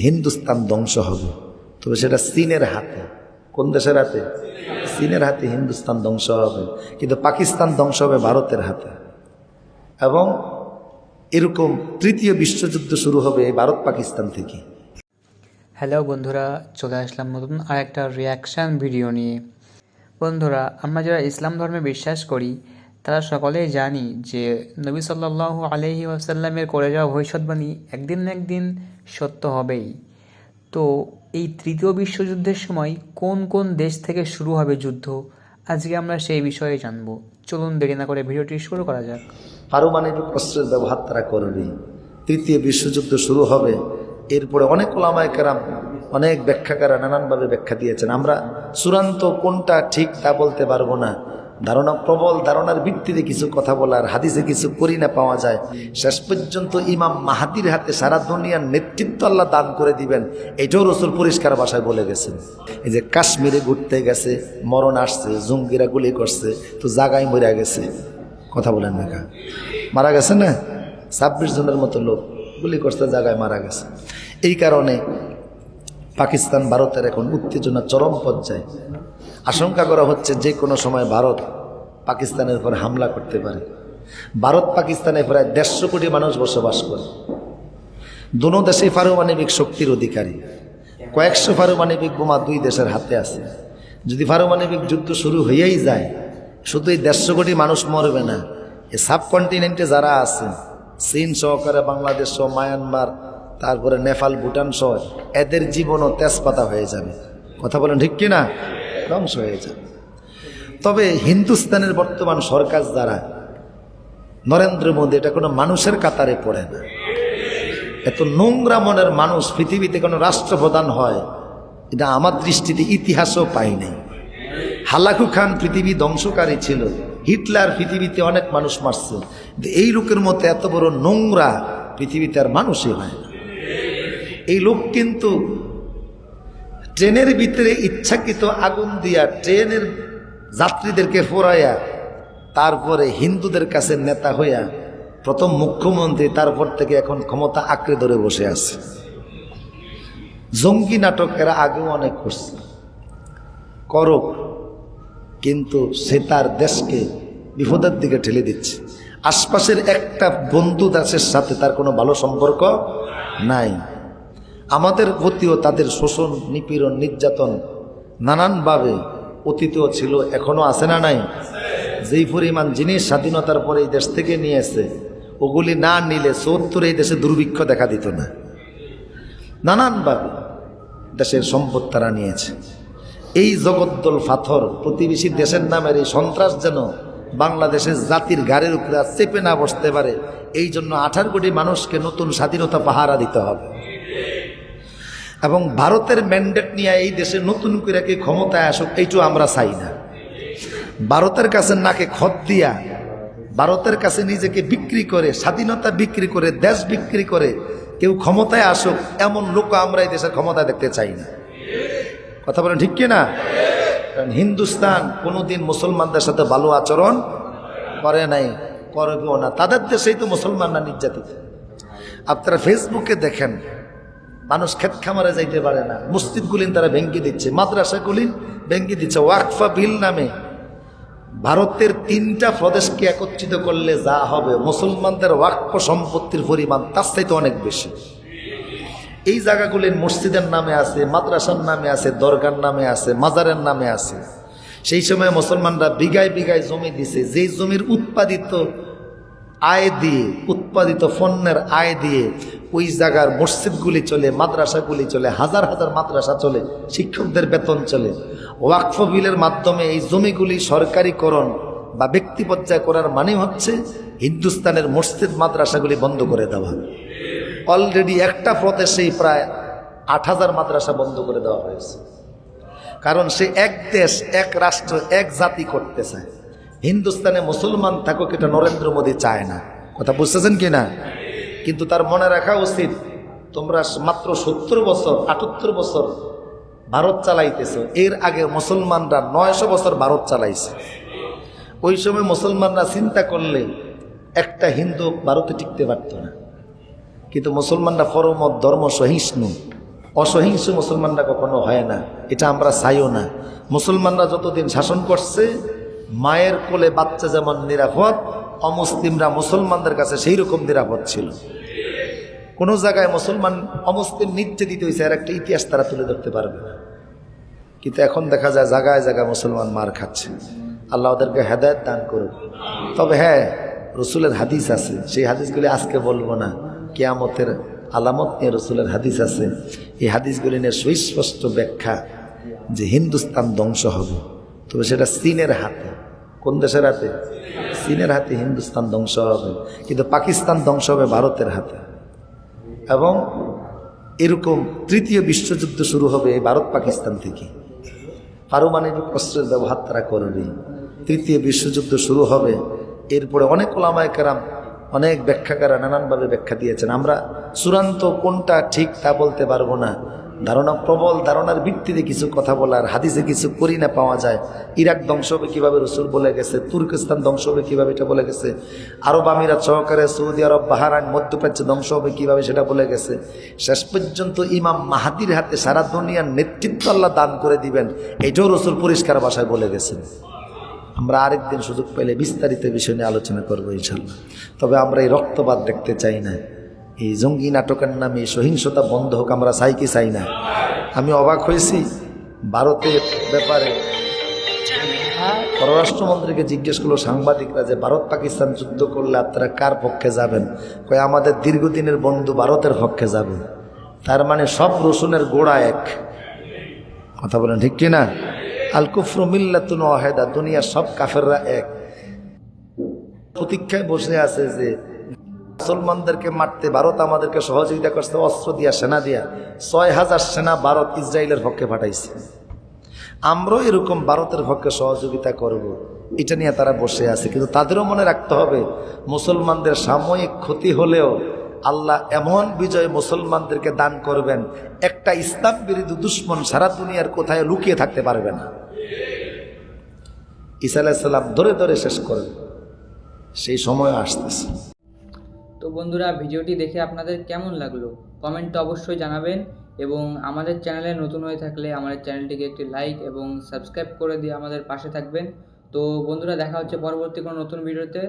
হিন্দুস্তান ধ্বংস হবে, তবে সেটা চীনের হাতে। কোন দেশের হাতে? চীনের হাতে হিন্দুস্তান ধ্বংস হবে, কিন্তু পাকিস্তান ধ্বংস হবে ভারতের হাতে। এবং এরকম তৃতীয় বিশ্বযুদ্ধ শুরু হবে এই ভারত পাকিস্তান থেকে। হ্যালো বন্ধুরা, চলে আসলাম নতুন আরেকটা রিয়াকশান ভিডিও নিয়ে। বন্ধুরা, আমরা যারা ইসলাম ধর্মে বিশ্বাস করি তারা সকলেই জানি যে নবী সাল্লাল্লাহু আলাইহি ওয়াসাল্লামের করে যাওয়া ভবিষ্যৎবাণী একদিন না একদিন সত্য হবেই। তো এই তৃতীয় বিশ্বযুদ্ধের সময় কোন কোন দেশ থেকে শুরু হবে যুদ্ধ, আজকে আমরা সেই বিষয়ে জানবো। চলুন দেরি না করে ভিডিওটি শুরু করা যাক। পারমাণবিক অস্ত্রের ব্যবহার তারা করবে, তৃতীয় বিশ্বযুদ্ধ শুরু হবে। এরপরে অনেক ওলামায়ে কেরাম, অনেক ব্যাখ্যাকারা নানানভাবে ব্যাখ্যা দিয়েছেন। আমরা চূড়ান্ত কোনটা ঠিক তা বলতে পারবো না। ধারণা, প্রবল ধারণার ভিত্তিতে কিছু কথা বলার, হাদিসে কিছু করিনা পাওয়া যায়। শেষ পর্যন্ত ইমাম মাহাদির হাতে সারা দুনিয়ার নেতৃত্ব আল্লাহ দান করে দিবেন, এটাও রাসূল পরিষ্কার ভাষায় বলে গেছেন। এই যে কাশ্মীরে ঘুরতে গেছে, মরণ আসছে, জঙ্গিরা গুলি করছে, তো জাগায় মরে গেছে। কথা বলেন না, মারা গেছে না? 26 জনের মতো লোক গুলি করতে জায়গায় মারা গেছে। এই কারণে পাকিস্তান ভারতের এখন উত্তেজনা চরম পর্যায়ে। আশঙ্কা করা হচ্ছে যে কোনো সময় ভারত পাকিস্তানের উপর হামলা করতে পারে। ভারত পাকিস্তানে প্রায় 150 কোটি মানুষ বসবাস করে। দুনো দেশেই পারমাণবিক শক্তির অধিকারী। কয়েকশো পারমাণবিক বোমা দুই দেশের হাতে আছে। যদি পারমাণবিক যুদ্ধ শুরু হয়েই যায়, শুধু এই 150 কোটি মানুষ মরবে না, এই সাবকন্টিনেন্টে যারা আছে, চীন সহকারে বাংলাদেশ সহ, মায়ানমার, তারপরে নেপাল, ভুটান সহ, এদের জীবনও তেজপাতা হয়ে যাবে। কথা বলেন ঠিক কিনা? ধ্বংস হয়ে যাবে। তবে হিন্দুস্তানের বর্তমান সরকার যারা, নরেন্দ্র মোদী, এটা কোনো মানুষের কাতারে পড়ে না। এত নোংরা মনের মানুষ পৃথিবীতে কোনো রাষ্ট্রপ্রধান হয়, এটা আমার দৃষ্টিতে ইতিহাসও পাই নাই। হালাকু খান পৃথিবী ধ্বংসকারী ছিল, হিটলার পৃথিবীতে অনেক মানুষ মারছে, এই লোকের মতো এত বড় নোংরা পৃথিবীতে আর মানুষই হয় না। এই লোক কিন্তু ট্রেনের ভিতরে ইচ্ছাকৃত আগুন দিয়া ট্রেনের যাত্রীদেরকে পোড়াইয়া, তারপরে হিন্দুদের কাছে নেতা হইয়া প্রথম মুখ্যমন্ত্রী, তারপর থেকে এখন ক্ষমতা আঁকড়ে ধরে বসে আছে। জঙ্গি নাটক এরা আগেও অনেক করছে, করুক, কিন্তু সে তার দেশকে বিপদের দিকে ঠেলে দিচ্ছে। আশপাশের একটা বন্ধু দেশের সাথে তার কোনো ভালো সম্পর্ক নাই। আমাদের প্রতিও তাদের শোষণ, নিপীড়ন, নির্যাতন নানানভাবে অতীতেও ছিল, এখনও আছে না নাই? যেই পরিমাণ জিনিস স্বাধীনতার পরে এই দেশ থেকে নিয়েছে, ওগুলি না নিলে ৭৪ এই দেশে দুর্ভিক্ষ দেখা দিত না। নানানভাবে দেশের সম্পদ তারা নিয়েছে। এই জগদ্দল পাথর প্রতিবেশী দেশের নামের এই সন্ত্রাস যেন বাংলাদেশের জাতির ঘাড়ের উপরে চেপে না বসতে পারে, এই জন্য 18 কোটি মানুষকে নতুন স্বাধীনতা পাহারা দিতে হবে। এবং ভারতের ম্যান্ডেট নিয়ে এই দেশে নতুন করে কি ক্ষমতায় আসুক, এইটু আমরা চাই না। ভারতের কাছে নাকে খত দিয়া, ভারতের কাছে নিজেকে বিক্রি করে, স্বাধীনতা বিক্রি করে, দেশ বিক্রি করে কেউ ক্ষমতায় আসুক, এমন লোক আমরা এই দেশের ক্ষমতায় দেখতে চাই না। কথা বলেন ঠিক কিনা? কারণ হিন্দুস্তান কোনোদিন মুসলমানদের সাথে ভালো আচরণ করে নাই, করবেও না। তাদের দেশেই তো মুসলমানরা নির্যাতিত। আপনারা ফেসবুকে দেখেন, মানুষ ক্ষেত খামারে যাইতে পারে না, মসজিদগুলি তারা ভেঙ্গে দিচ্ছে, মাদ্রাসাগুলি ভেঙ্গে দিচ্ছে। ওয়াকফা বিল নামে ভারতের 3টা প্রদেশকে একত্রিত করলে যা হবে, মুসলমানদের ওয়াকফ সম্পত্তির পরিমাণ তার চাইতে অনেক বেশি। এই জায়গাগুলির মসজিদের নামে আছে, মাদ্রাসার নামে আছে, দরগার নামে আছে, মাজারের নামে আছে। সেই সময় মুসলমানরা বিঘায় বিঘায় জমি দিছে, যেই জমির উৎপাদিত আয় দিয়ে, উৎপাদিত পণ্যের আয় দিয়ে ওই জায়গার মসজিদগুলি চলে, মাদ্রাসাগুলি চলে, হাজার হাজার মাদ্রাসা চলে, শিক্ষকদের বেতন চলে। ওয়াকফ বিলের মাধ্যমে এই জমিগুলি সরকারিকরণ বা ব্যক্তি পর্যায়ে করার মানে হচ্ছে হিন্দুস্তানের মসজিদ মাদ্রাসাগুলি বন্ধ করে দেওয়া। অলরেডি একটা প্রদেশেই প্রায় 8,000 মাদ্রাসা বন্ধ করে দেওয়া হয়েছে। কারণ সে এক দেশ, এক রাষ্ট্র, এক জাতি করতে চায়। হিন্দুস্তানে মুসলমান থাকুক, এটা নরেন্দ্র মোদী চায় না। কথা বুঝতেছেন কি না? কিন্তু তার মনে রাখা উচিত, তোমরা মাত্র 70 বছর, 78 বছর ভারত চালাইতেছ। এর আগে মুসলমানরা 900 বছর ভারত চালাইছে। ওই সময় মুসলমানরা চিন্তা করলে একটা হিন্দু ভারতে টিকতে পারত না। কিন্তু মুসলমানরা পরম ধর্ম সহিষ্ণু, অসহিংস মুসলমানরা কখনো হয় না, এটা আমরা চাইও না। মুসলমানরা যতদিন শাসন করছে, মায়ের কোলে বাচ্চা যেমন নিরাপদ, অমুসলিমরা মুসলমানদের কাছে সেই রকম নিরাপদ ছিল। কোনো জায়গায় মুসলমান অমুসলিম নির্যাতিত হয়েছে আর একটা ইতিহাস তারা তুলে ধরতে পারবে না। কিন্তু এখন দেখা যায় জায়গায় জায়গায় মুসলমান মার খাচ্ছে। আল্লাহ ওদেরকে হেদায়েত দান করুক। তবে হ্যাঁ, রসুলের হাদিস আছে, সেই হাদিসগুলি আজকে বলবো না, কিয়ামতের আলামত নিয়ে রসুলের হাদিস আছে। এই হাদিসগুলি নিয়ে সুস্পষ্ট ব্যাখ্যা যে হিন্দুস্তান ধ্বংস হবে, তবে সেটা চীনের হাতে। কোন দেশের হাতে? চীনের হাতে হিন্দুস্তান ধ্বংস হবে, কিন্তু পাকিস্তান ধ্বংস হবে ভারতের হাতে। এবং এরকম তৃতীয় বিশ্বযুদ্ধ শুরু হবে এই ভারত পাকিস্তান থেকে। পারমাণবিক অস্ত্রের ব্যবহার তারা করবে। তৃতীয় বিশ্বযুদ্ধ শুরু হবে। এরপরে অনেক ওলামায়ে কেরাম, অনেক ব্যাখ্যাকারা নানানভাবে ব্যাখ্যা দিয়েছেন। আমরা চূড়ান্ত কোনটা ঠিক তা বলতে পারবো না। ধারণা, প্রবল ধারণার ভিত্তিতে কিছু কথা বলার, হাদিসে কিছু করি না পাওয়া যায়। ইরাক ধ্বংস হবে কীভাবে রসুল বলে গেছে, তুর্কিস্তান ধ্বংস হবে কীভাবে এটা বলে গেছে, আরব আমিরাত সহকারে সৌদি আরব, বাহারাইন, মধ্যপ্রাচ্য ধ্বংস হবে কীভাবে সেটা বলে গেছে। শেষ পর্যন্ত ইমাম মাহাদির হাতে সারা দুনিয়ার নেতৃত্ব আল্লাহ দান করে দিবেন, এটাও রসুল পরিষ্কার ভাষায় বলে গেছেন। আমরা আরেকদিন সুযোগ পেলে বিস্তারিত বিষয় নিয়ে আলোচনা করবো ইনশাল্লাহ। তবে আমরা এই রক্তপাত দেখতে চাই না। এই জঙ্গি নাটকের নামে সহিংসতা বন্ধ হোক, আমরা চাই কি চাই না? আমি অবাক হয়েছি ভারতের ব্যাপারে। পররাষ্ট্রমন্ত্রীকে জিজ্ঞেস করলো সাংবাদিকরা যে ভারত পাকিস্তান যুদ্ধ করলে আপনারা কার পক্ষে যাবেন? কয় আমাদের দীর্ঘদিনের বন্ধু ভারতের পক্ষে যাবে। তার মানে সব রসুনের গোড়া এক। কথা বলেন ঠিক কিনা? আল কুফরু মিল্লাতুন ওয়াহিদা, দুনিয়ার সব কাফেররা এক। প্রতীক্ষায় বসে আছে যে মুসলমানদেরকে মারতে ভারত আমাদেরকে সহযোগিতা করছে অস্ত্র দিয়া, সেনা দিয়া। ৬,০০০ সেনা ভারত ইসরায়েলের পক্ষে পাঠাইছে। আমরাও এরকম ভারতের পক্ষে সহযোগিতা করব, এটা নিয়ে তারা বসে আছে। কিন্তু তাদেরও মনে রাখতে হবে, মুসলমানদের সাময়িক ক্ষতি হলেও আল্লাহ এমন বিজয় মুসলমানদেরকে দান করবেন, একটা ইসলাম বিরোধী দুশ্মন সারা দুনিয়ার কোথায় লুকিয়ে থাকতে পারবে না। ঈসা আলাইহিস সালাম ধরে ধরে শেষ করবে, সেই সময় আসতেছে। তো বন্ধুরা, ভিডিওটি দেখে আপনাদের কেমন লাগলো কমেন্টে অবশ্যই জানাবেন, এবং আমাদের চ্যানেলে নতুন হয়ে থাকলে আমাদের চ্যানেলটিকে একটি লাইক এবং সাবস্ক্রাইব করে দিয়ে আমাদের পাশে থাকবেন। তো বন্ধুরা, দেখা হচ্ছে পরবর্তী কোনো নতুন ভিডিওতে।